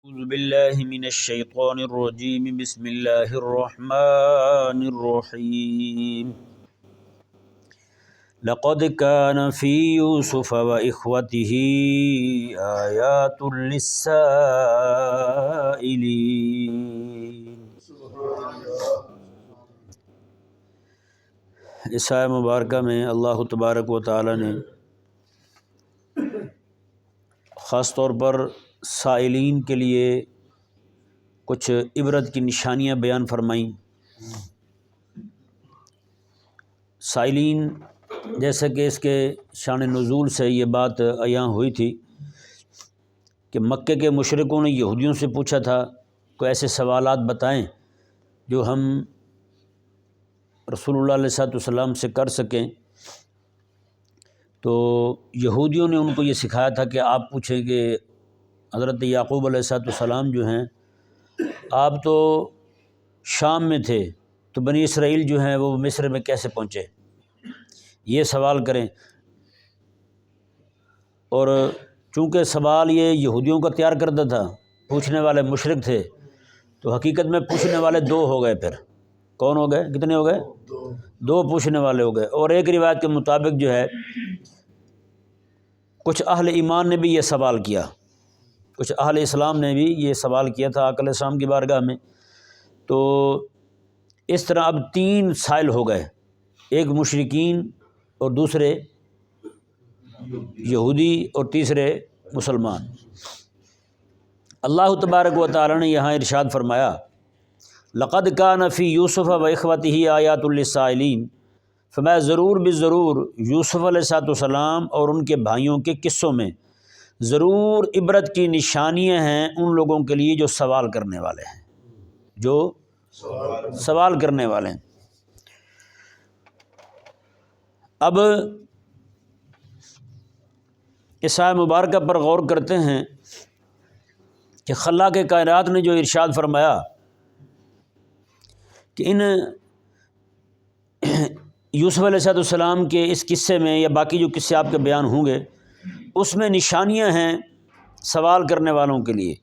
اعوذ باللہ من الشیطان الرجیم بسم اللہ الرحمن الرحیم لقد كان في يوسف وإخوته آيات للسائلين۔ اس آیہ مبارکہ میں اللہ تبارک و تعالی نے خاص طور پر سائلین کے لیے کچھ عبرت کی نشانیاں بیان فرمائیں۔ سائلین جیسا کہ اس کے شان نزول سے یہ بات عیاں ہوئی تھی کہ مکے کے مشرکوں نے یہودیوں سے پوچھا تھا کوئی ایسے سوالات بتائیں جو ہم رسول اللہ علیہ السلام سے کر سکیں، تو یہودیوں نے ان کو یہ سکھایا تھا کہ آپ پوچھیں کہ حضرت یعقوب علیہ السلام جو ہیں آپ تو شام میں تھے، تو بنی اسرائیل جو ہیں وہ مصر میں کیسے پہنچے، یہ سوال کریں۔ اور چونکہ سوال یہ یہودیوں کا تیار کرتا تھا، پوچھنے والے مشرک تھے، تو حقیقت میں پوچھنے والے دو ہو گئے۔ پھر کون ہو گئے؟ کتنے ہو گئے؟ دو پوچھنے والے ہو گئے۔ اور ایک روایت کے مطابق جو ہے کچھ اہل ایمان نے بھی یہ سوال کیا، کچھ اہل اسلام نے بھی یہ سوال کیا تھا آقا علیہ السلام کی بارگاہ میں۔ تو اس طرح اب تین سائل ہو گئے، ایک مشرکین اور دوسرے یہودی اور تیسرے مسلمان۔ اللہ تبارک و تعالی نے یہاں ارشاد فرمایا لقد کان فی یوسف و اخوتہ آیات للسائلین، فرمایا ضرور بالضرور یوسف علیہ السلام اور ان کے بھائیوں کے قصوں میں ضرور عبرت کی نشانیاں ہیں ان لوگوں کے لیے جو سوال کرنے والے ہیں، جو سوال کرنے والے ہیں۔ اب اس آیہ مبارکہ پر غور کرتے ہیں کہ خلاق کائنات نے جو ارشاد فرمایا کہ ان یوسف علیہ السلام کے اس قصے میں یا باقی جو قصے آپ کے بیان ہوں گے اس میں نشانیاں ہیں سوال کرنے والوں کے لیے۔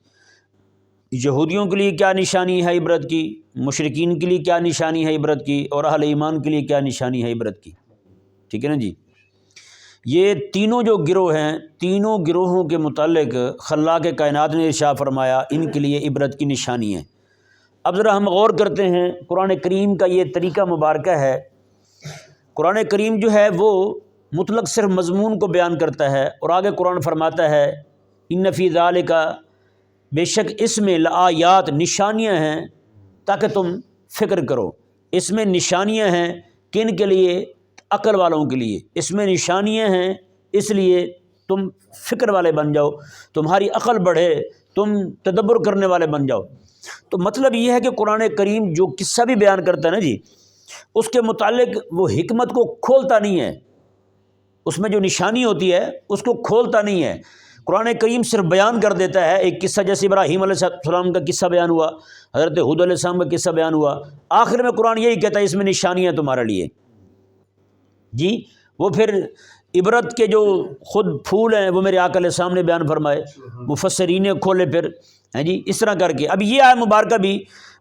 یہودیوں کے لیے کیا نشانی ہے عبرت کی، مشرکین کے لیے کیا نشانی ہے عبرت کی، اور اہل ایمان کے لیے کیا نشانی ہے عبرت کی۔ ٹھیک ہے نا جی؟ یہ تینوں جو گروہ ہیں، تینوں گروہوں کے متعلق خلاق کائنات نے ارشاد فرمایا ان کے لیے عبرت کی نشانی ہے۔ اب ذرا ہم غور کرتے ہیں، قرآن کریم کا یہ طریقہ مبارکہ ہے۔ قرآن کریم جو ہے وہ مطلق صرف مضمون کو بیان کرتا ہے، اور آگے قرآن فرماتا ہے ان فی ذالک، بے شک اس میں لآیات نشانیاں ہیں تاکہ تم فکر کرو۔ اس میں نشانیاں ہیں کن کے لیے؟ عقل والوں کے لیے۔ اس میں نشانیاں ہیں اس لیے تم فکر والے بن جاؤ، تمہاری عقل بڑھے، تم تدبر کرنے والے بن جاؤ۔ تو مطلب یہ ہے کہ قرآن کریم جو قصہ بھی بیان کرتا ہے نا جی، اس کے متعلق وہ حکمت کو کھولتا نہیں ہے، اس میں جو نشانی ہوتی ہے اس کو کھولتا نہیں ہے۔ قرآن کریم صرف بیان کر دیتا ہے ایک قصہ، جیسے ابراہیم علیہ السلام کا قصہ بیان ہوا، حضرت ہود علیہ السلام کا قصہ بیان ہوا، آخر میں قرآن یہی کہتا ہے اس میں نشانیاں تمہارے لیے جی۔ وہ پھر عبرت کے جو خود پھول ہیں وہ میرے آقا علیہ السلام نے بیان فرمائے، مفسرین نے کھولے پھر ہیں جی، اس طرح کر کے۔ اب یہ آیہ مبارکہ بھی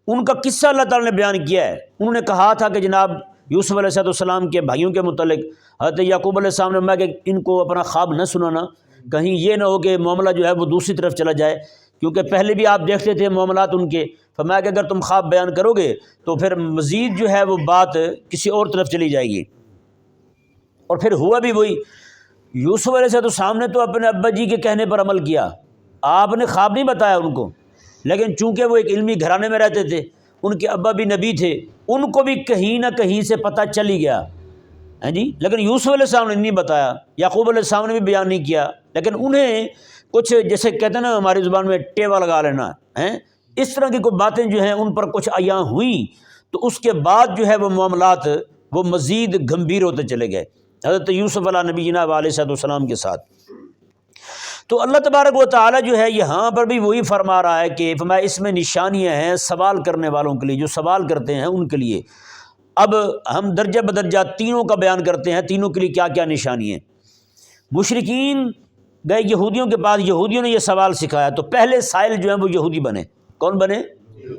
ان کا قصہ اللہ تعالیٰ نے بیان کیا ہے۔ انہوں نے کہا تھا کہ جناب یوسف علیہ السلام کے بھائیوں کے متعلق حضرت یعقوب علیہ السلام نے فرمایا کہ ان کو اپنا خواب نہ سنانا، کہیں یہ نہ ہو کہ معاملہ جو ہے وہ دوسری طرف چلا جائے، کیونکہ پہلے بھی آپ دیکھتے تھے معاملات ان کے۔ فرمایا کہ اگر تم خواب بیان کرو گے تو پھر مزید جو ہے وہ بات کسی اور طرف چلی جائے گی۔ اور پھر ہوا بھی وہی، یوسف علیہ السلام نے تو اپنے ابا جی کے کہنے پر عمل کیا، آپ نے خواب نہیں بتایا ان کو، لیکن چونکہ وہ ایک علمی گھرانے میں رہتے تھے، ان کے ابا بھی نبی تھے، ان کو بھی کہیں نہ کہیں سے پتہ چل ہی گیا ہیں جی۔ لیکن یوسف علیہ السلام نے نہیں بتایا، یعقوب علیہ السلام نے بھی بیان نہیں کیا، لیکن انہیں کچھ جیسے کہتے ہیں نا ہماری زبان میں ٹیوا لگا لینا ہیں، اس طرح کی کوئی باتیں جو ہیں ان پر کچھ عیاں ہوئیں، تو اس کے بعد جو ہے وہ معاملات وہ مزید گمبھیر ہوتے چلے گئے حضرت یوسف علیہ نبی جناب علیہ السلام کے ساتھ۔ تو اللہ تبارک و تعالی جو ہے یہاں پر بھی وہی فرما رہا ہے کہ فرمایا اس میں نشانیاں ہیں سوال کرنے والوں کے لیے، جو سوال کرتے ہیں ان کے لیے۔ اب ہم درجہ بدرجہ تینوں کا بیان کرتے ہیں، تینوں کے لیے کیا کیا نشانی ہیں۔ مشرکین گئے یہودیوں کے پاس، یہودیوں نے یہ سوال سکھایا، تو پہلے سائل جو ہیں وہ یہودی بنے۔ کون بنے؟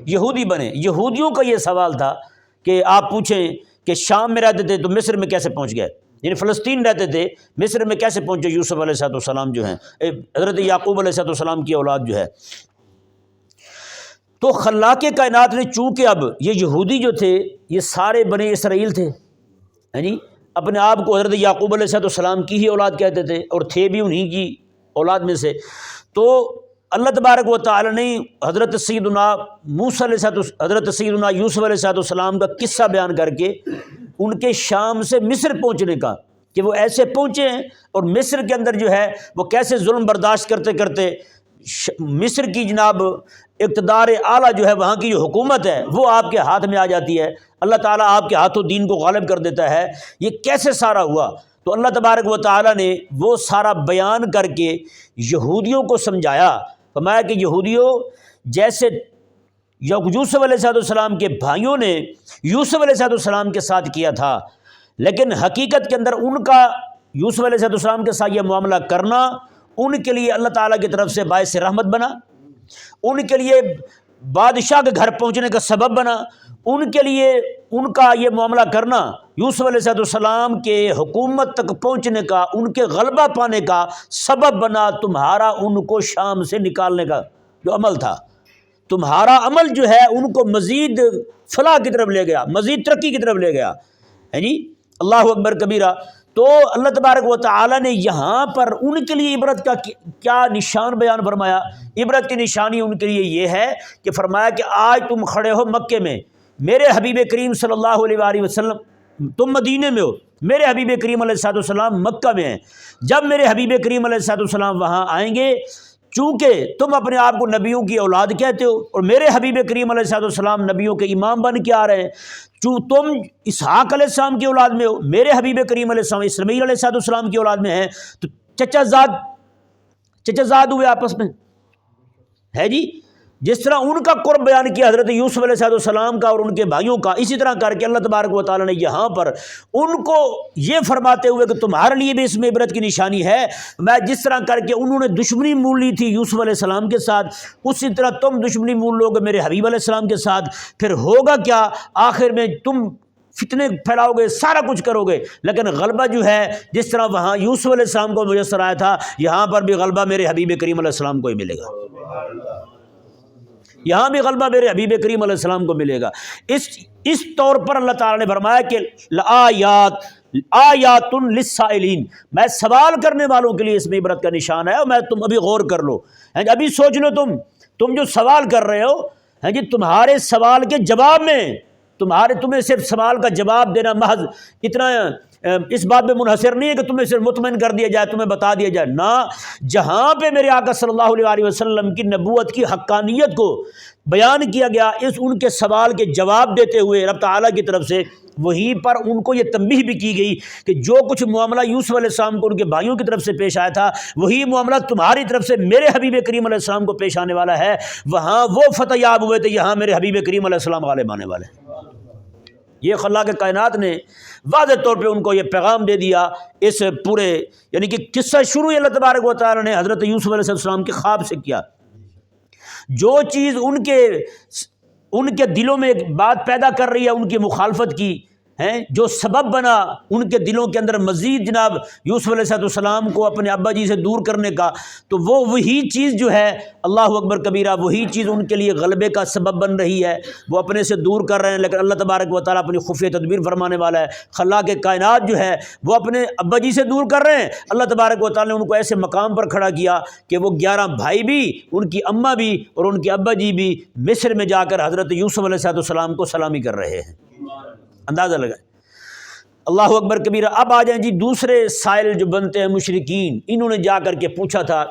یہودی بنے۔ یہودیوں کا یہ سوال تھا کہ آپ پوچھیں کہ شام میں رہتے تھے تو مصر میں کیسے پہنچ گئے، یعنی فلسطین رہتے تھے، مصر میں کیسے پہنچے یوسف علیہ السلام جو ہیں، حضرت یعقوب علیہ السلام کی اولاد جو ہے۔ تو خلاق کائنات نے چونکہ اب یہ یہودی جو تھے یہ سارے بنی اسرائیل تھے، یعنی اپنے آپ کو حضرت یعقوب علیہ السلام کی ہی اولاد کہتے تھے اور تھے بھی انہی کی اولاد میں سے، تو اللہ تبارک و تعالی نے حضرت سیدنا موسیٰ علیہ حضرت سیدنا یوسف علیہ السلام کا قصہ بیان کر کے ان کے شام سے مصر پہنچنے کا، کہ وہ ایسے پہنچے ہیں اور مصر کے اندر جو ہے وہ کیسے ظلم برداشت کرتے کرتے مصر کی جناب اقتدار اعلیٰ جو ہے، وہاں کی جو حکومت ہے وہ آپ کے ہاتھ میں آ جاتی ہے، اللہ تعالیٰ آپ کے ہاتھوں دین کو غالب کر دیتا ہے، یہ کیسے سارا ہوا؟ تو اللہ تبارک و تعالیٰ نے وہ سارا بیان کر کے یہودیوں کو سمجھایا، فرمایا کہ یہودیوں جیسے یوسف علیہ السلام کے بھائیوں نے یوسف علیہ السلام کے ساتھ کیا تھا، لیکن حقیقت کے اندر ان کا یوسف علیہ السلام کے ساتھ یہ معاملہ کرنا ان کے لیے اللہ تعالیٰ کی طرف سے باعث رحمت بنا، ان کے لیے بادشاہ کے گھر پہنچنے کا سبب بنا، ان کے لیے ان کا یہ معاملہ کرنا یوسف علیہ السلام کے حکومت تک پہنچنے کا، ان کے غلبہ پانے کا سبب بنا، تمہارا ان کو شام سے نکالنے کا جو عمل تھا، تمہارا عمل جو ہے ان کو مزید فلاح کی طرف لے گیا، مزید ترقی کی طرف لے گیا، ہے جی، اللہ اکبر کبیرہ۔ تو اللہ تبارک و تعالی نے یہاں پر ان کے لیے عبرت کا کیا نشان بیان فرمایا؟ عبرت کی نشانی ان کے لیے یہ ہے کہ فرمایا کہ آج تم کھڑے ہو مکے میں، میرے حبیب کریم صلی اللہ علیہ وآلہ وسلم تم مدینے میں ہو، میرے حبیب کریم علیہ السلام مکہ میں ہیں، جب میرے حبیب کریم علیہ السلام وہاں آئیں گے، چونکہ تم اپنے آپ کو نبیوں کی اولاد کہتے ہو اور میرے حبیب کریم علیہ السلام نبیوں کے امام بن کے آ رہے ہیں، تم اسحاق علیہ السلام کی اولاد میں ہو، میرے حبیب کریم علیہ السلام اسماعیل علیہ السلام کی اولاد میں ہیں، تو چچا زاد ہوئے آپس میں، ہے جی، جس طرح ان کا قرب بیان کیا حضرت یوسف علیہ السلام کا اور ان کے بھائیوں کا، اسی طرح کر کے اللہ تبارک و تعالیٰ نے یہاں پر ان کو یہ فرماتے ہوئے کہ تمہارے لیے بھی اس میں عبرت کی نشانی ہے، میں جس طرح کر کے انہوں نے دشمنی مول لی تھی یوسف علیہ السلام کے ساتھ، اسی طرح تم دشمنی مول لو گے میرے حبیب علیہ السلام کے ساتھ، پھر ہوگا کیا؟ آخر میں تم فتنے پھیلاؤ گے، سارا کچھ کرو گے، لیکن غلبہ جو ہے جس طرح وہاں یوسف علیہ السلام کو میسر آیا تھا، یہاں پر بھی غلبہ میرے حبیب کریم علیہ السلام کو ہی ملے گا، یہاں بھی غلبہ میرے حبیب کریم علیہ السلام کو ملے گا۔ اس طور پر اللہ تعالیٰ نے فرمایا کہ آیات للسائلین، میں سوال کرنے والوں کے لیے اس میں عبرت کا نشان ہے، اور میں تم ابھی غور کر لو، ابھی سوچ لو، تم جو سوال کر رہے ہو جی، تمہارے سوال کے جواب میں تمہیں صرف سوال کا جواب دینا محض اتنا اس بات میں منحصر نہیں ہے کہ تمہیں صرف مطمئن کر دیا جائے، تمہیں بتا دیا جائے، نہ، جہاں پہ میرے آقا صلی اللہ علیہ وسلم کی نبوت کی حقانیت کو بیان کیا گیا، ان کے سوال کے جواب دیتے ہوئے رب تعالیٰ کی طرف سے وہیں پر ان کو یہ تنبیہ بھی کی گئی کہ جو کچھ معاملہ یوسف علیہ السلام کو ان کے بھائیوں کی طرف سے پیش آیا تھا، وہی معاملہ تمہاری طرف سے میرے حبیب کریم علیہ السلام کو پیش آنے والا ہے، وہاں وہ فتح یاب ہوئے تھے، یہاں میرے حبیب کریم علیہ السلام غالب آنے والے ہیں۔ یہ خلاق کائنات نے واضح طور پہ ان کو یہ پیغام دے دیا، اس پورے یعنی کہ قصہ شروع اللہ تبارک و تعالیٰ نے حضرت یوسف علیہ السلام کے خواب سے کیا، جو چیز ان کے دلوں میں ایک بات پیدا کر رہی ہے ان کی مخالفت کی، جو سبب بنا ان کے دلوں کے اندر مزید جناب یوسف علیہ السلام کو اپنے ابا جی سے دور کرنے کا، تو وہی چیز جو ہے اللہ اکبر کبیرہ، وہی چیز ان کے لیے غلبے کا سبب بن رہی ہے، وہ اپنے سے دور کر رہے ہیں، لیکن اللہ تبارک و تعالیٰ اپنی خفیہ تدبیر فرمانے والا ہے۔ خلاق کائنات جو ہے وہ اپنے ابا جی سے دور کر رہے ہیں، اللہ تبارک و تعالیٰ نے ان کو ایسے مقام پر کھڑا کیا کہ وہ 11 بھائی بھی، ان کی اماں بھی اور ان کے ابا جی بھی مصر میں جا کر حضرت یوسف علیہ السلام کو سلامی کر رہے ہیں، اندازہ لگائیں، اللہ اکبر کبیرہ۔ اب آ جائیں جی دوسرے سائل جو بنتے ہیں مشرکین، انہوں نے جا کر کے پوچھا تھا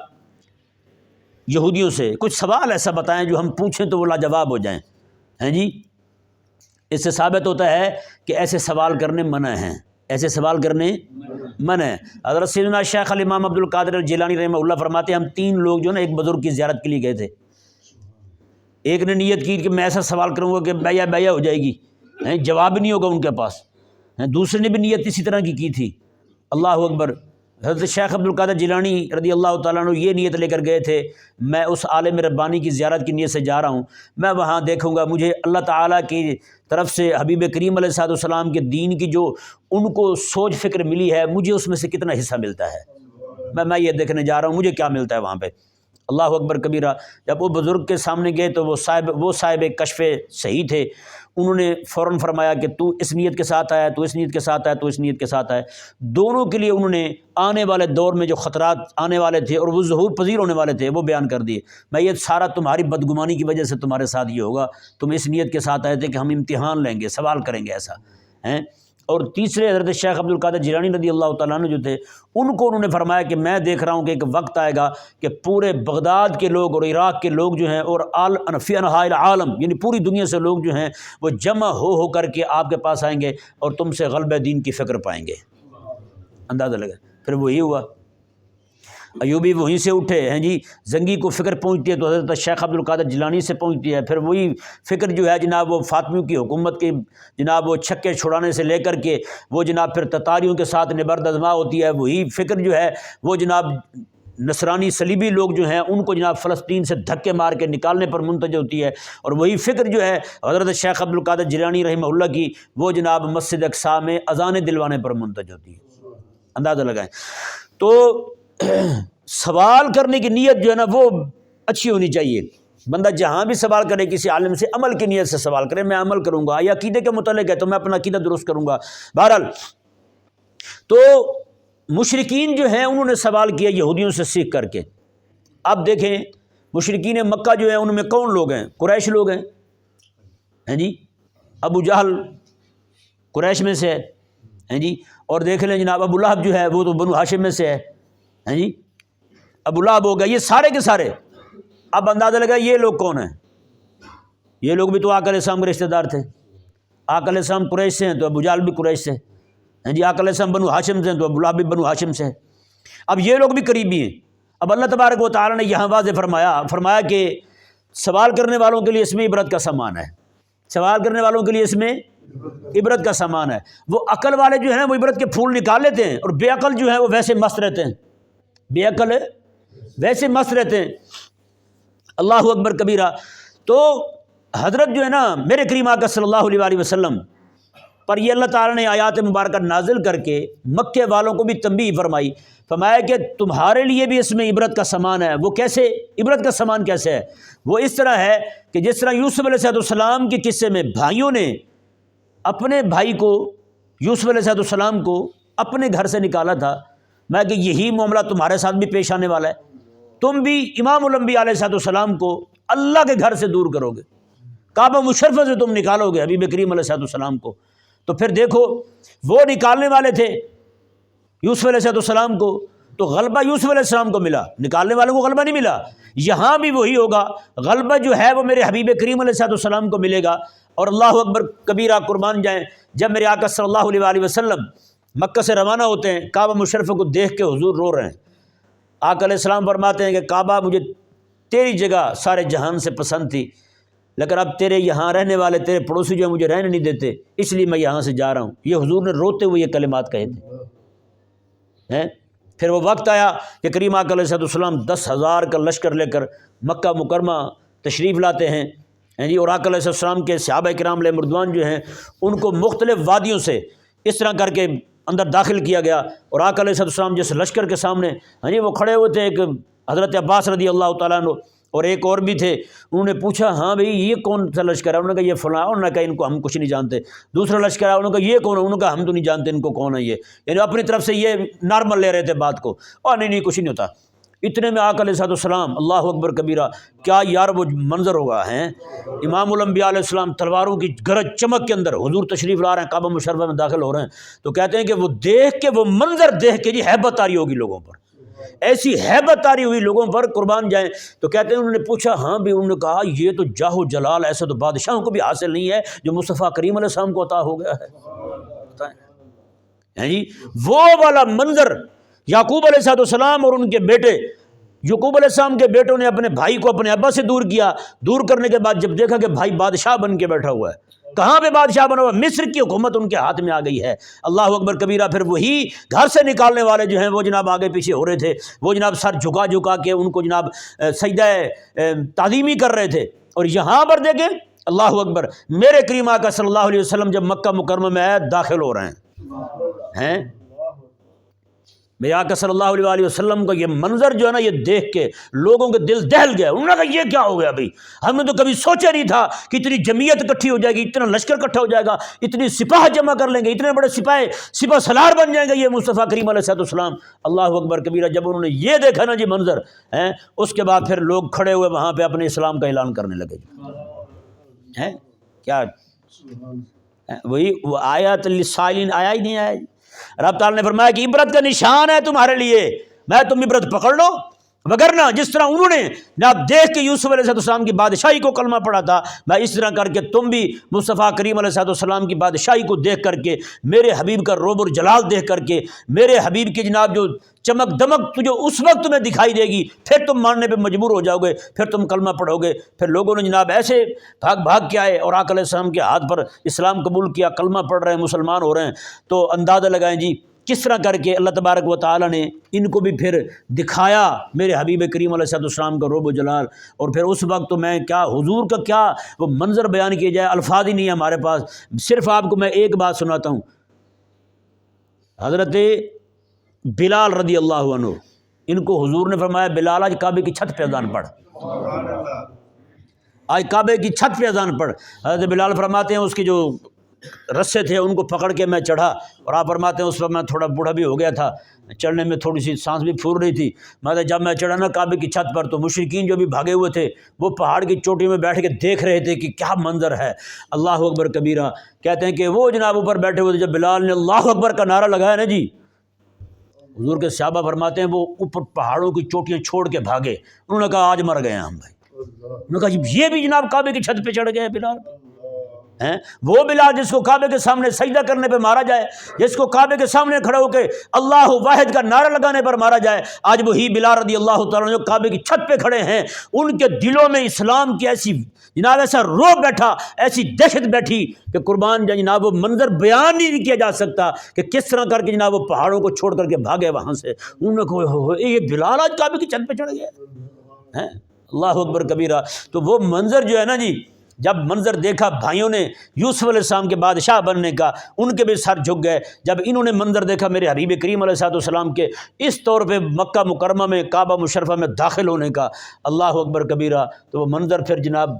یہودیوں سے، کچھ سوال ایسا بتائیں جو ہم پوچھیں تو وہ لاجواب ہو جائیں، ہیں جی، اس سے ثابت ہوتا ہے کہ ایسے سوال کرنے منع ہیں، ایسے سوال کرنے منع ہے۔ حضرت سیدنا شیخ الامام عبد القادر الجیلانی رحمہ اللہ فرماتے ہیں، ہم 3 لوگ جو نا ایک بزرگ کی زیارت کے لیے گئے تھے، ایک نے نیت کی کہ میں ایسا سوال کروں گا کہ بیہ ہو جائے گی، جواب نہیں ہوگا ان کے پاس، دوسرے نے بھی نیت اسی طرح کی تھی، اللہ اکبر، حضرت شیخ عبد القادر جیلانی رضی اللہ تعالیٰ عنہ یہ نیت لے کر گئے تھے، میں اس عالم ربانی کی زیارت کی نیت سے جا رہا ہوں، میں وہاں دیکھوں گا مجھے اللہ تعالیٰ کی طرف سے حبیب کریم علیہ الصلوۃ والسلام کے دین کی جو ان کو سوچ فکر ملی ہے، مجھے اس میں سے کتنا حصہ ملتا ہے، میں یہ دیکھنے جا رہا ہوں مجھے کیا ملتا ہے وہاں پہ۔ اللہ اکبر کبیرہ۔ جب وہ بزرگ کے سامنے گئے تو وہ صاحب کشف صحیح تھے، انہوں نے فوراً فرمایا کہ تو اس نیت کے ساتھ آیا، تو اس نیت کے ساتھ آیا، تو اس نیت کے ساتھ آیا۔ دونوں کے لیے انہوں نے آنے والے دور میں جو خطرات آنے والے تھے اور وہ ظہور پذیر ہونے والے تھے وہ بیان کر دیے۔ میں یہ سارا تمہاری بدگمانی کی وجہ سے تمہارے ساتھ یہ ہوگا، تم اس نیت کے ساتھ آئے تھے کہ ہم امتحان لیں گے، سوال کریں گے، ایسا ہیں۔ اور تیسرے حضرت شیخ عبد القادر جیلانی رضی اللہ تعالیٰ عنہ جو تھے، ان کو انہوں نے فرمایا کہ میں دیکھ رہا ہوں کہ ایک وقت آئے گا کہ پورے بغداد کے لوگ اور عراق کے لوگ جو ہیں اور فی انحاء العالم یعنی پوری دنیا سے لوگ جو ہیں وہ جمع ہو کر کے آپ کے پاس آئیں گے اور تم سے غلبہ دین کی فکر پائیں گے۔ اندازہ لگا۔ پھر وہی ہوا، ایوبی وہیں سے اٹھے ہیں جی، زنگی کو فکر پہنچتی ہے تو حضرت شیخ عبد القادر جیلانی سے پہنچتی ہے، پھر وہی فکر جو ہے جناب وہ فاطمیوں کی حکومت کے جناب وہ چھکے چھڑانے سے لے کر کے وہ جناب پھر تتاریوں کے ساتھ نبرد ازما ہوتی ہے، وہی فکر جو ہے وہ جناب نصرانی صلیبی لوگ جو ہیں ان کو جناب فلسطین سے دھکے مار کے نکالنے پر منتج ہوتی ہے، اور وہی فکر جو ہے حضرت شیخ عبد القادر جیلانی رحمہ اللہ کی وہ جناب مسجد اقصی میں اذانیں دلوانے پر منتج ہوتی ہے۔ اندازہ لگائیں۔ تو سوال کرنے کی نیت جو ہے نا وہ اچھی ہونی چاہیے، بندہ جہاں بھی سوال کرے کسی عالم سے عمل کی نیت سے سوال کرے، میں عمل کروں گا، یا عقیدے کے متعلق ہے تو میں اپنا عقیدہ درست کروں گا۔ بہرحال تو مشرکین جو ہیں انہوں نے سوال کیا یہودیوں سے سیکھ کر کے۔ اب دیکھیں مشرکین مکہ جو ہیں ان میں کون لوگ ہیں؟ قریش لوگ ہیں جی، ابو جہل قریش میں سے ہے جی، اور دیکھ لیں جناب ابو لہب جو ہے وہ تو بنو ہاشم میں سے ہے جی، ابو لہب ہو گیا، یہ سارے کے سارے۔ اب اندازہ لگا یہ لوگ کون ہیں؟ یہ لوگ بھی تو آقا علیہ السلام کے رشتہ دار تھے، آقا علیہ السلام قریش سے ہیں تو ابو جہل بھی قریش سے ہیں جی، آقا علیہ السلام بنو ہاشم سے ہیں تو ابو لہب بھی بنو ہاشم سے ہے۔ اب یہ لوگ بھی قریبی ہیں۔ اب اللہ تبارک و تعالیٰ نے یہاں واضح فرمایا کہ سوال کرنے والوں کے لیے اس میں عبرت کا سامان ہے، سوال کرنے والوں کے لیے اس میں عبرت کا سامان ہے۔ وہ عقل والے جو ہیں وہ عبرت کے پھول نکال لیتے ہیں، اور بے عقل جو ہے وہ ویسے مست رہتے ہیں، بے عقل ویسے مست رہتے ہیں۔ اللہ اکبر کبیرہ۔ تو حضرت جو ہے نا میرے کریم آقا صلی اللہ علیہ وآلہ وسلم پر یہ اللہ تعالیٰ نے آیات مبارکہ نازل کر کے مکے والوں کو بھی تنبیہ فرمایا کہ تمہارے لیے بھی اس میں عبرت کا سامان ہے۔ وہ کیسے عبرت کا سامان کیسے ہے؟ وہ اس طرح ہے کہ جس طرح یوسف علیہ السلام کے قصے میں بھائیوں نے اپنے بھائی کو یوسف علیہ السلام کو اپنے گھر سے نکالا تھا، میں کہ یہی معاملہ تمہارے ساتھ بھی پیش آنے والا ہے، تم بھی امام الانبیاء علیہ السلام کو اللہ کے گھر سے دور کرو گے، کعبہ مشرفہ سے تم نکالو گے حبیب کریم علیہ السلام کو۔ تو پھر دیکھو وہ نکالنے والے تھے یوسف علیہ السلام کو، تو غلبہ یوسف علیہ السلام کو ملا، نکالنے والوں کو غلبہ نہیں ملا۔ یہاں بھی وہی ہوگا، غلبہ جو ہے وہ میرے حبیب کریم علیہ السلام کو ملے گا۔ اور اللہ اکبر کبیرہ، قربان جائیں، جب میرے آقا صلی اللہ علیہ وآلہ وسلم مکہ سے روانہ ہوتے ہیں، کعبہ مشرفہ کو دیکھ کے حضور رو رہے ہیں۔ آقا علیہ السلام فرماتے ہیں کہ کعبہ مجھے تیری جگہ سارے جہان سے پسند تھی، لیکن اب تیرے یہاں رہنے والے تیرے پڑوسی جو مجھے رہنے نہیں دیتے، اس لیے میں یہاں سے جا رہا ہوں۔ یہ حضور نے روتے ہوئے یہ کلمات کہے تھے۔ پھر وہ وقت آیا کہ کریم آقا علیہ السلام 10,000 کا لشکر لے کر مکہ مکرمہ تشریف لاتے ہیں جی، اور آقا علیہ السلام کے صحابہ کرام علیہ مردوان جو ہیں ان کو مختلف وادیوں سے اس طرح کر کے اندر داخل کیا گیا، اور آقا علیہ السلام جس لشکر کے سامنے جی وہ کھڑے ہوئے تھے، ایک حضرت عباس رضی اللہ تعالیٰ عنہ اور ایک اور بھی تھے، انہوں نے پوچھا ہاں بھئی یہ کون سا لشکر ہے؟ انہوں نے کہا یہ فلاں، انہوں نے کہا ان کو ہم کچھ نہیں جانتے۔ دوسرا لشکر ہے، انہوں نے کہا یہ کون ہے؟ انہوں نے کہا ہم تو نہیں جانتے ان کو کون ہے یہ، یعنی اپنی طرف سے یہ نارمل لے رہے تھے بات کو، اور نہیں کچھ نہیں ہوتا۔ اتنے میں آقا علیہ السلام، اللہ اکبر کبیرہ، کیا یار وہ منظر ہوگا ہیں، امام الانبیاء علیہ السلام تلواروں کی گرج چمک کے اندر حضور تشریف لا رہے ہیں، کعبہ مشرفہ میں داخل ہو رہے ہیں، تو کہتے ہیں کہ وہ دیکھ کے، وہ منظر دیکھ کے جی ہیبت آ رہی ہوگی لوگوں پر، ایسی ہیبت آ رہی ہوئی لوگوں پر، قربان جائیں۔ تو کہتے ہیں انہوں نے پوچھا ہاں بھی، انہوں نے کہا یہ تو جاہ و جلال ایسا تو بادشاہوں کو بھی حاصل نہیں ہے جو مصطفیٰ کریم علیہ السلام کو عطا ہو گیا ہے جی۔ وہ والا منظر، یعقوب علیہ السلام اور ان کے بیٹے، یعقوب علیہ السلام کے بیٹوں نے اپنے بھائی کو اپنے ابا سے دور کیا، دور کرنے کے بعد جب دیکھا کہ بھائی بادشاہ بن کے بیٹھا ہوا ہے، کہاں پہ بادشاہ بنا ہوا؟ مصر کی حکومت ان کے ہاتھ میں آ گئی ہے۔ اللہ اکبر کبیرہ۔ پھر وہی گھر سے نکالنے والے جو ہیں وہ جناب آگے پیچھے ہو رہے تھے، وہ جناب سر جھکا جھکا کے ان کو جناب سجدہ تعظیمی کر رہے تھے۔ اور یہاں پر دیکھیں اللہ اکبر، میرے کریم آقا صلی اللہ علیہ وسلم جب مکہ مکرمہ میں آئے داخل ہو رہے ہیں، میرے آقا صلی اللہ علیہ وآلہ وسلم کو یہ منظر جو ہے نا، یہ دیکھ کے لوگوں کے دل دہل گئے۔ انہوں نے کہا یہ کیا ہو گیا بھائی، ہم نے تو کبھی سوچا نہیں تھا کہ اتنی جمعیت اکٹھی ہو جائے گی، اتنا لشکر اکٹھا ہو جائے گا، اتنی سپاہ جمع کر لیں گے، اتنے بڑے سپاہ سالار بن جائیں گے یہ مصطفیٰ کریم علیہ السلام۔ اللہ اکبر کبیرہ۔ جب انہوں نے یہ دیکھا نا جی منظر، اس کے بعد پھر لوگ کھڑے ہوئے وہاں پہ اپنے اسلام کا اعلان کرنے لگے ہیں کیا؟ وہی وہ آیات للسائلین آیا ہی نہیں آیا جی۔ رب تعالیٰ نے فرمایا کہ عبرت کا نشان ہے تمہارے لیے، میں تم عبرت پکڑ لو، وگرنہ جس طرح انہوں نے جب دیکھ کے یوسف علیہ السلام کی بادشاہی کو کلمہ پڑھا تھا، میں اس طرح کر کے تم بھی مصطفیٰ کریم علیہ السلام کی بادشاہی کو دیکھ کر کے، میرے حبیب کا روب اور جلال دیکھ کر کے، میرے حبیب کی جناب جو چمک دمک تجھے اس وقت تمہیں دکھائی دے گی، پھر تم ماننے پہ مجبور ہو جاؤ گے، پھر تم کلمہ پڑھو گے۔ پھر لوگوں نے جناب ایسے بھاگ کے آئے اور آقا علیہ السلام کے ہاتھ پر اسلام قبول کیا، کلمہ پڑھ رہے ہیں، مسلمان ہو رہے ہیں۔ تو اندازہ لگائیں جی کس طرح کر کے اللہ تبارک و تعالیٰ نے ان کو بھی پھر دکھایا میرے حبیب کریم علیہ السلام کا روب و جلال۔ اور پھر اس وقت تو میں کیا حضور کا کیا وہ منظر بیان کیا جائے، الفاظ ہی نہیں ہے ہمارے پاس۔ صرف آپ کو میں ایک بات سناتا ہوں، حضرت بلال رضی اللہ عنہ، ان کو حضور نے فرمایا بلال آج کعبے کی چھت پہ اذان پڑھ، آج کعبے کی چھت پہ اذان پڑھ۔ حضرت بلال فرماتے ہیں اس کی جو رسے تھے ان کو پکڑ کے میں چڑھا، اور آپ فرماتے ہیں اس وقت میں تھوڑا بوڑھا بھی ہو گیا تھا، چڑھنے میں تھوڑی سی سانس بھی پھول رہی تھی۔ جب میں چڑھا نا کعبے کی چھت پر، تو مشرکین جو بھی بھاگے ہوئے تھے وہ پہاڑ کی چوٹی میں بیٹھ کے دیکھ رہے تھے کہ کیا منظر ہے۔ اللہ اکبر کبیرہ۔ کہتے ہیں کہ وہ جناب اوپر بیٹھے ہوئے تھے، جب بلال نے اللہ اکبر کا نعرہ لگایا نا جی، حضور کے صحابہ فرماتے ہیں وہ اوپر پہاڑوں کی چوٹیاں چھوڑ کے بھاگے۔ انہوں نے کہا آج مر گئے ہم بھائی۔ انہوں نے کہا یہ بھی جناب کعبے کی چھت پہ چڑھ گئے بلال، وہ بلال جس کو کعبے کے سامنے سجدہ کرنے پہ مارا جائے، جس کو کعبے کے سامنے کھڑے ہو کے اللہ واحد کا نعرہ لگانے پر مارا جائے، آج وہی بلال رضی اللہ تعالیٰ جو کعبے کی چھت پہ کھڑے ہیں، ان کے دلوں میں اسلام کی ایسی جناب ایسا روب بیٹھا، ایسی دہشت بیٹھی کہ قربان جناب وہ منظر بیان نہیں کیا جا سکتا کہ کس طرح کر کے جناب وہ پہاڑوں کو چھوڑ کر کے بھاگے وہاں سے۔ انہوں نے کہا یہ بلال آج کعبے کی چھت پہ چڑھ گیا۔ اللہ اکبر کبیرہ۔ تو وہ منظر جو ہے نا جی، جب منظر دیکھا بھائیوں نے یوسف علیہ السلام کے بادشاہ بننے کا، ان کے بھی سر جھک گئے۔ جب انہوں نے منظر دیکھا میرے حبیب کریم علیہ السلام کے اس طور پہ مکہ مکرمہ میں کعبہ مشرفہ میں داخل ہونے کا، اللہ اکبر کبیرہ، تو وہ منظر پھر جناب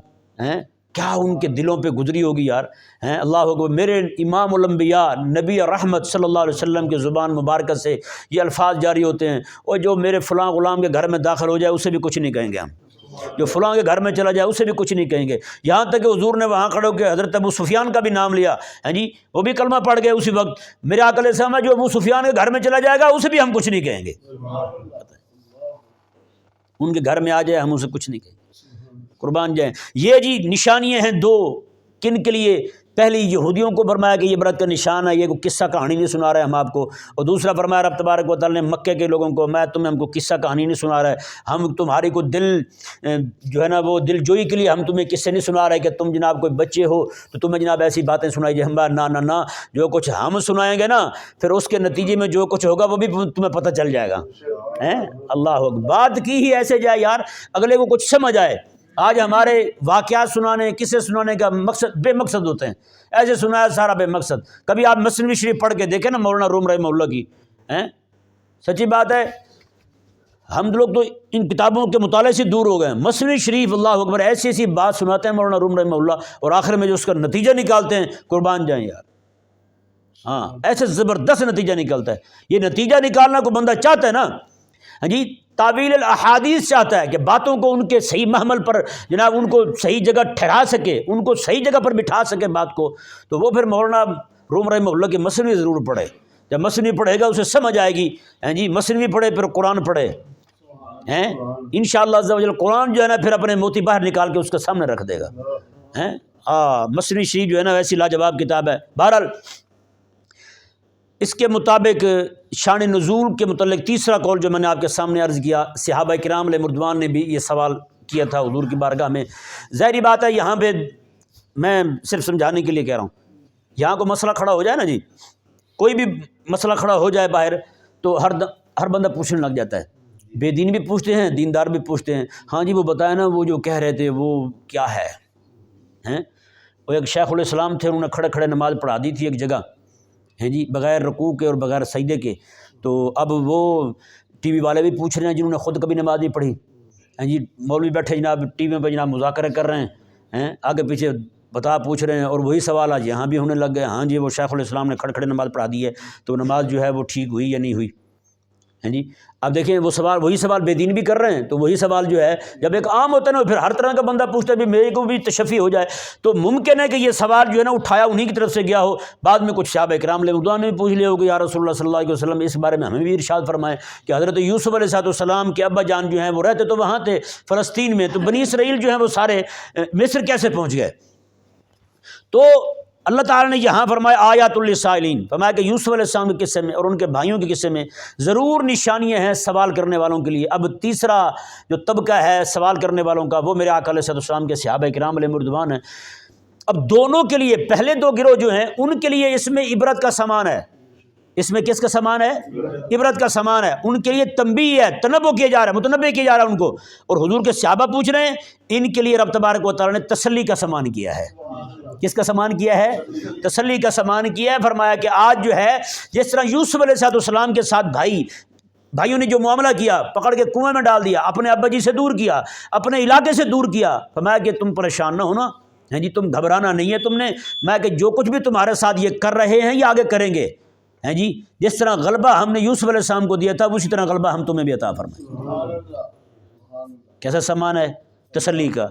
کیا ان کے دلوں پہ گزری ہوگی یار۔ اللہ اکبر۔ میرے امام الانبیاء نبی رحمت صلی اللہ علیہ وسلم کی زبان مبارکہ سے یہ الفاظ جاری ہوتے ہیں، اور جو میرے فلاں غلام کے گھر میں داخل ہو جائے اسے بھی کچھ نہیں کہیں گے ہم، جو فلاں کے گھر میں چلا جائے اسے بھی کچھ نہیں کہیں گے۔ یہاں تک کہ حضور نے وہاں کھڑے ہو کے حضرت ابو سفیان کا بھی نام لیا، جی وہ بھی کلمہ پڑھ گئے اسی وقت۔ میرے آقا علیہ السلام جو ابو سفیان کے گھر میں چلا جائے گا اسے بھی ہم کچھ نہیں کہیں گے، ان کے گھر میں آ جائے ہم اسے کچھ نہیں کہیں گے، قربان جائیں۔ یہ جی نشانیاں ہیں دو، کن کے لیے؟ پہلی یہودیوں کو فرمایا کہ یہ عبرت کا نشان ہے، یہ کوئی قصہ کہانی نہیں سنا رہے ہم آپ کو، اور دوسرا فرمایا رب تبارک و تعالیٰ نے مکے کے لوگوں کو، میں تمہیں ہم کو قصہ کہانی نہیں سنا رہا ہے، ہم تمہاری کو دل جو ہے نا وہ دل جوئی کے لیے ہم تمہیں قصے نہیں سنا رہے کہ تم جناب کوئی بچے ہو تو تمہیں جناب ایسی باتیں سنائی جائے، ہم نہ نہ نہ، جو کچھ ہم سنائیں گے نا پھر اس کے نتیجے میں جو کچھ ہوگا وہ بھی تمہیں پتہ چل جائے گا۔ اللہ اکبر۔ بات کی ہی ایسے جائے یار اگلے کو کچھ سمجھ آئے۔ آج ہمارے واقعات سنانے، قصے سنانے کا مقصد بے مقصد ہوتے ہیں، ایسے سنایا سارا بے مقصد۔ کبھی آپ مثنوی شریف پڑھ کے دیکھیں نا مولانا روم رحمہ اللہ کی، سچی بات ہے ہم لوگ تو ان کتابوں کے مطالعے سے دور ہو گئے ہیں۔ مثنوی شریف اللہ اکبر ایسی ایسی بات سناتے ہیں مولانا روم رحمہ اللہ، اور آخر میں جو اس کا نتیجہ نکالتے ہیں قربان جائیں یار، ہاں ایسے زبردست نتیجہ نکلتا ہے۔ یہ نتیجہ نکالنا کو بندہ چاہتا ہے نا جی، تعویل الاحادیث چاہتا ہے کہ باتوں کو ان کے صحیح محمل پر جناب ان کو صحیح جگہ ٹھہرا سکے، ان کو صحیح جگہ پر بٹھا سکے بات کو، تو وہ پھر مولانا روم رحمہ اللہ کی مثنوی ضرور پڑھے۔ جب مثنوی پڑھے گا اسے سمجھ آئے گی جی، مثنوی پڑھے پھر قرآن پڑھے، انشاءاللہ عز و جل قرآن جو ہے نا پھر اپنے موتی باہر نکال کے اس کے سامنے رکھ دے گا۔ مثنوی شریف جو ہے نا ویسی لاجواب کتاب ہے۔ بہرحال اس کے مطابق شان نزول کے متعلق تیسرا قول جو میں نے آپ کے سامنے عرض کیا، صحابہ کرام علیہ رضوان نے بھی یہ سوال کیا تھا حضور کی بارگاہ میں۔ ظاہری بات ہے یہاں پہ میں صرف سمجھانے کے لیے کہہ رہا ہوں، یہاں کو مسئلہ کھڑا ہو جائے نا جی، کوئی بھی مسئلہ کھڑا ہو جائے باہر تو ہر بندہ پوچھنے لگ جاتا ہے، بے دین بھی پوچھتے ہیں، دیندار بھی پوچھتے ہیں، ہاں جی وہ بتائے نا وہ جو کہہ رہے تھے وہ کیا ہے ہیں؟ وہ ایک شیخ علیہ السلام تھے، انہوں نے کھڑے کھڑے نماز پڑھا دی تھی ایک جگہ ہیں جی، بغیر رکوع کے اور بغیر سجدے کے، تو اب وہ ٹی وی والے بھی پوچھ رہے ہیں جنہوں نے خود کبھی نماز نہیں پڑھی، ہیں جی مولوی بیٹھے جناب ٹی وی پہ جناب مذاکرہ کر رہے ہیں، آگے پیچھے پوچھ رہے ہیں، اور وہی سوال آج یہاں بھی ہونے لگ گئے، ہاں جی وہ شیخ علیہ السلام نے کھڑے کھڑے نماز پڑھا دی ہے تو نماز جو ہے وہ ٹھیک ہوئی یا نہیں ہوئی، ہیں جی اب دیکھیں وہ سوال، وہی سوال بے دین بھی کر رہے ہیں، تو وہی سوال جو ہے جب ایک عام ہوتا ہے نا پھر ہر طرح کا بندہ پوچھتا ہے بھی میرے کو بھی تشفی ہو جائے، تو ممکن ہے کہ یہ سوال جو ہے نا اٹھایا انہی کی طرف سے گیا ہو، بعد میں کچھ صحابہ کرام علیہ رضوان نے بھی پوچھ لیا ہو کہ یا رسول اللہ صلی اللہ علیہ وسلم اس بارے میں ہمیں بھی ارشاد فرمائے کہ حضرت یوسف علیہ السلام کے ابا جان جو ہیں وہ رہتے تو وہاں تھے فلسطین میں، تو بنی اسرائیل جو ہیں وہ سارے مصر کیسے پہنچ گئے؟ تو اللہ تعالیٰ نے یہاں فرمایا آیات للسائلین، فرمایا کہ یوسف علیہ السلام کے قصے میں اور ان کے بھائیوں کے قصے میں ضرور نشانیاں ہیں سوال کرنے والوں کے لیے۔ اب تیسرا جو طبقہ ہے سوال کرنے والوں کا وہ میرے آقا علیہ السلام کے صحابہ کرام علیہ رضوان ہیں۔ اب دونوں کے لیے، پہلے دو گروہ جو ہیں ان کے لیے اس میں عبرت کا سامان ہے، اس میں کس کا سامان ہے؟ عبرت کا سامان ہے، ان کے لیے تنبیہ ہے، تنبہ کیا جا رہا ہے، متنبہ کیا جا رہا ہے ان کو، اور حضور کے صحابہ پوچھ رہے ہیں، ان کے لیے رب تبارک و تعالیٰ نے تسلی کا سامان کیا ہے۔ کس کا سامان کیا ہے؟ تسلی کا سامان کیا ہے۔ فرمایا کہ آج جو ہے جس طرح یوسف علیہ السلام کے ساتھ بھائیوں نے جو معاملہ کیا، پکڑ کے کنویں میں ڈال دیا، اپنے ابا جی سے دور کیا، اپنے علاقے سے دور کیا، فرمایا کہ تم پریشان نہ ہونا، ہیں جی تم گھبرانا نہیں ہے تم نے، میں کہ جو کچھ بھی تمہارے ساتھ یہ کر رہے ہیں یہ آگے کریں گے، ہیں جی جس طرح غلبہ ہم نے یوسف علیہ السلام کو دیا تھا اسی طرح غلبہ ہم تمہیں بھی عطا فرمائیں۔ کیسا سامان ہے؟ تسلی کا،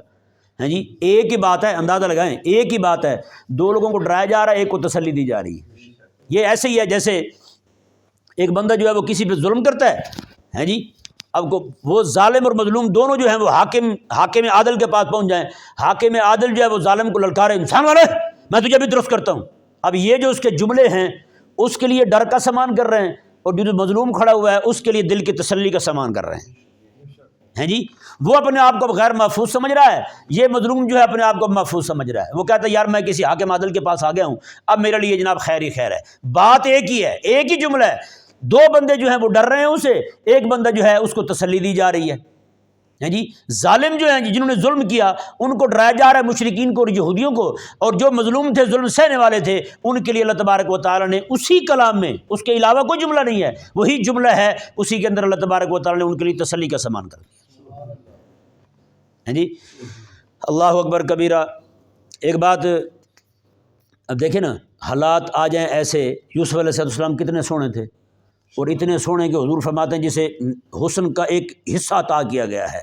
ہیں جی ایک ہی بات ہے، اندازہ لگائیں، ایک ہی بات ہے، دو لوگوں کو ڈرایا جا رہا ہے، ایک کو تسلی دی جا رہی ہے۔ یہ ایسے ہی ہے جیسے ایک بندہ جو ہے وہ کسی پہ ظلم کرتا ہے، ہیں جی اب وہ ظالم اور مظلوم دونوں جو ہیں وہ حاکم عادل کے پاس پہنچ جائیں، حاکم عادل جو ہے وہ ظالم کو للکارے، انسان والے میں تجھے بھی درست کرتا ہوں۔ اب یہ جو اس کے جملے ہیں اس کے لیے ڈر کا سامان کر رہے ہیں، اور جو مظلوم کھڑا ہوا ہے اس کے لیے دل کی تسلی کا سامان کر رہے ہیں جی وہ اپنے آپ کو غیر محفوظ سمجھ رہا ہے، یہ مظلوم جو ہے اپنے آپ کو محفوظ سمجھ رہا ہے، وہ کہتا ہے یار میں کسی حاکم عادل کے پاس آ گیا ہوں، اب میرے لیے جناب خیر ہی خیر ہے۔ بات ایک ہی ہے، ایک ہی جملہ ہے، دو بندے جو ہیں وہ ڈر رہے ہیں اسے، ایک بندہ جو ہے اس کو تسلی دی جا رہی ہے جی ظالم جو ہیں جنہوں نے ظلم کیا ان کو ڈرایا جا رہا ہے، مشرکین کو اور یہودیوں کو، اور جو مظلوم تھے ظلم سہنے والے تھے ان کے لیے اللہ تبارک و تعالیٰ نے اسی کلام میں، اس کے علاوہ کوئی جملہ نہیں ہے، وہی جملہ ہے، اسی کے اندر اللہ تبارک و تعالیٰ نے ان کے لیے تسلی کا سامان کر دیا ہے جی۔ اللہ اکبر کبیرہ۔ ایک بات اب دیکھیں نا، حالات آ جائیں ایسے، یوسف علیہ السلام کتنے سونے تھے، اور اتنے سونے کہ حضور فرماتے ہیں جسے حسن کا ایک حصہ عطا کیا گیا ہے،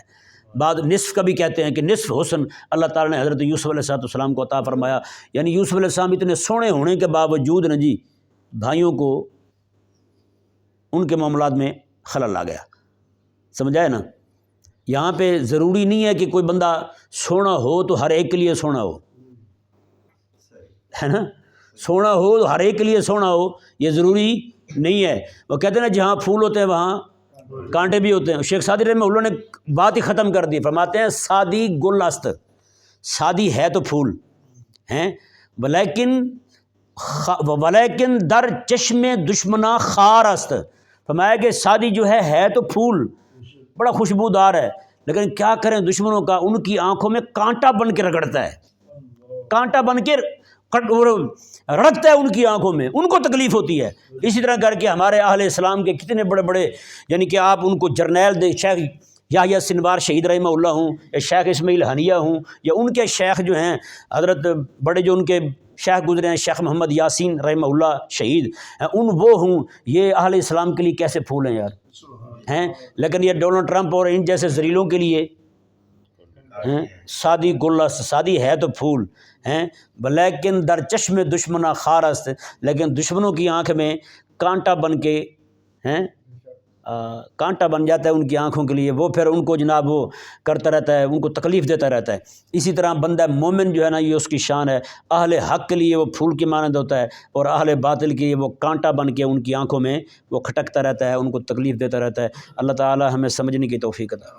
بعد نصف کا بھی کہتے ہیں کہ نصف حسن اللہ تعالیٰ نے حضرت یوسف علیہ السلام کو عطا فرمایا، یعنی یوسف علیہ السلام اتنے سونے ہونے کے باوجود نا جی بھائیوں کو ان کے معاملات میں خلل آ گیا، سمجھ آئے نا۔ یہاں پہ ضروری نہیں ہے کہ کوئی بندہ سونا ہو تو ہر ایک کے لیے سونا ہو، ہے نا، سونا ہو تو ہر ایک کے لیے سونا ہو یہ ضروری نہیں ہے۔ وہ کہتے ہیں نا جہاں پھول ہوتے ہیں وہاں کانٹے بھی ہوتے ہیں۔ شیخ سعدی رحمہ اللہ نے بات ہی ختم کر دی، فرماتے ہیں سادی گل است، سادی ہے تو پھول ہیں، ولیکن در چشم دشمنا خار است، فرمایا کہ سادی جو ہے تو پھول بڑا خوشبودار ہے، لیکن کیا کریں دشمنوں کا، ان کی آنکھوں میں کانٹا بن کے رگڑتا ہے، کانٹا بن کے رڑکتا ہے ان کی آنکھوں میں، ان کو تکلیف ہوتی ہے۔ اسی طرح کر کے ہمارے اہل اسلام کے کتنے بڑے بڑے، یعنی کہ آپ ان کو جرنیل دے، شیخ یحییٰ سنوار شہید رحمہ اللہ ہوں، یا شیخ اسماعیل ہنیہ ہوں، یا ان کے شیخ جو ہیں حضرت بڑے جو ان کے شیخ گزرے ہیں شیخ محمد یاسین رحمہ اللہ شہید وہ ہوں، یہ اہل اسلام کے لیے کیسے پھول ہیں یار ہیں، لیکن یہ ڈونلڈ ٹرمپ اور ان جیسے زریلوں کے لیے سادی گل است، سادی ہے تو پھول ہیں، لیکن در چشم دشمنا خار است، لیکن دشمنوں کی آنکھ میں کانٹا بن کے کانٹا بن جاتا ہے ان کی آنکھوں کے لیے، وہ پھر ان کو جناب وہ کرتا رہتا ہے، ان کو تکلیف دیتا رہتا ہے۔ اسی طرح بندہ مومن جو ہے نا یہ اس کی شان ہے، اہل حق کے لیے وہ پھول کی مانند ہوتا ہے، اور اہل باطل کے لیے وہ کانٹا بن کے ان کی آنکھوں میں وہ کھٹکتا رہتا ہے، ان کو تکلیف دیتا رہتا ہے۔ اللہ تعالی ہمیں سمجھنے کی توفیق عطا